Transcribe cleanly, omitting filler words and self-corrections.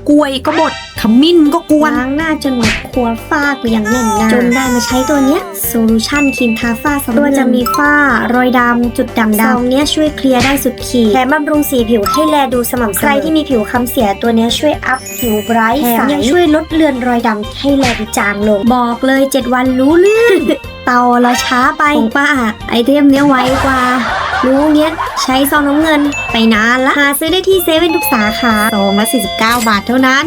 กล้วยก็บดขมิ้นก็กวน ล้างหน้าจนหมดครัวฝ้าไปอย่างแน่นหน้าจนได้มาใช้ตัวเนี้ยโซลูชั่นครีมทาฝ้าสำตัวจะมีฝ้ารอยดำจุดด่างดำซองเนี้ยช่วยเคลียร์ได้สุดขีดแถมบำรุงสีผิวให้แลดูสม่ำเสมอใครที่มีผิวค้ำเสียตัวเนี้ยช่วยอัพผิวไบรท์แถมยังช่วยลดเลือนรอยดำให้แลดูจางลงบอกเลย7 วันรู้เรื่อง เตาเราช้าไปของป้าไอเทมเนี้ยไวกว่ารู้เนี้ยใช้ซองน้ำเงินไปนานละหาซื้อได้ที่เซเว่นทุกสาขาซองละ49 บาทเท่านั้น